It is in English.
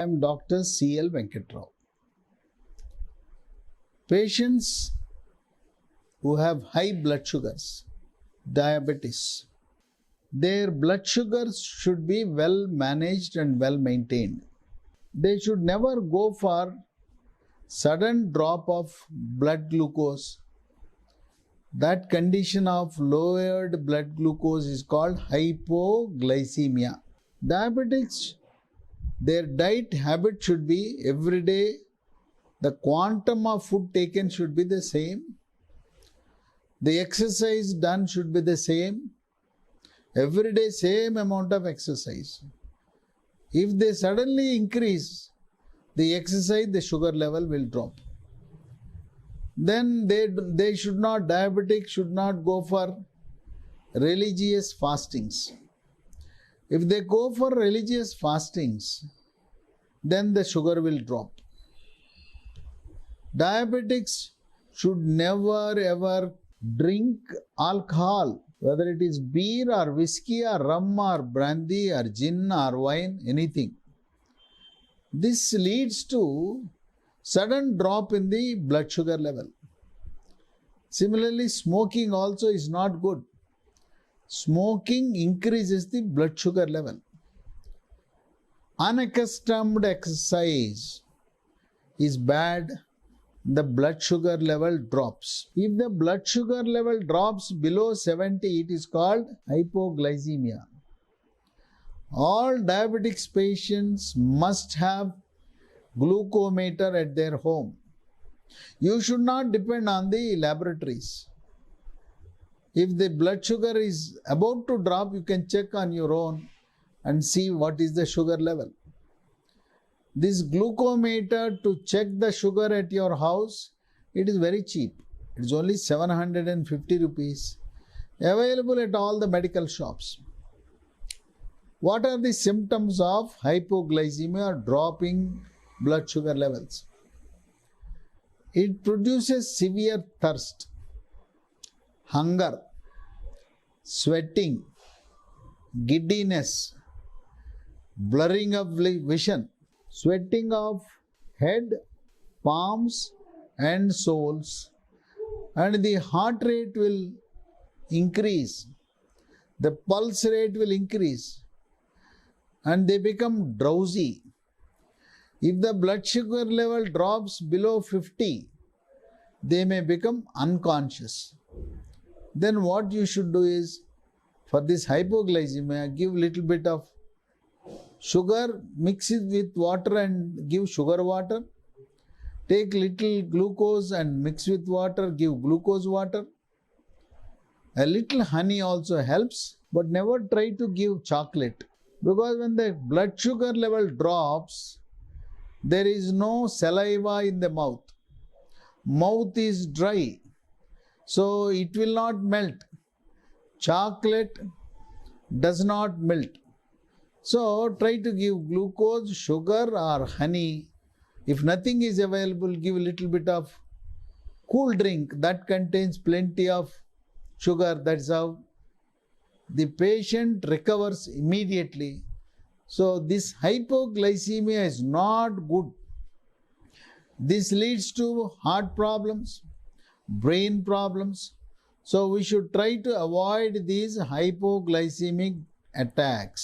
am Dr. C.L. Venkatrao. Patients who have high blood sugars, diabetes, their blood sugars should be well managed and well maintained. They should never go for sudden drop of blood glucose. That condition of lowered blood glucose is called hypoglycemia. Diabetics, their diet habit should be every day. The quantum of food taken should be the same. The exercise done should be the same. Every day same amount of exercise. If they suddenly increase the exercise, the sugar level will drop. Then diabetics should not go for religious fastings. If they go for religious fastings, then the sugar will drop. Diabetics should never ever drink alcohol, whether it is beer or whiskey or rum or brandy or gin or wine, anything. This leads to sudden drop in the blood sugar level. Similarly, smoking also is not good. Smoking increases the blood sugar level. Unaccustomed exercise is bad. The blood sugar level drops. If the blood sugar level drops below 70, it is called hypoglycemia. All diabetics patients must have glucometer at their home. You should not depend on the laboratories. If the blood sugar is about to drop, you can check on your own and see what is the sugar level. This glucometer to check the sugar at your house, it is very cheap. It is only 750 rupees. Available at all the medical shops. What are the symptoms of hypoglycemia or dropping blood sugar levels? It produces severe thirst, hunger, sweating, giddiness, blurring of vision, sweating of head, palms and soles, and the heart rate will increase, the pulse rate will increase, and they become drowsy. If the blood sugar level drops below 50, they may become unconscious. Then what you should do is, for this hypoglycemia, give little bit of sugar, mix it with water and give sugar water. Take little glucose and mix with water, give glucose water. A little honey also helps, but never try to give chocolate. Because when the blood sugar level drops, there is no saliva in the mouth. Mouth is dry, so it will not melt. Chocolate does not melt. So try to give glucose, sugar or honey. If nothing is available, give a little bit of cool drink that contains plenty of sugar. That's how the patient recovers immediately. So this hypoglycemia is not good. This leads to heart problems, brain problems. So we should try to avoid these hypoglycemic attacks.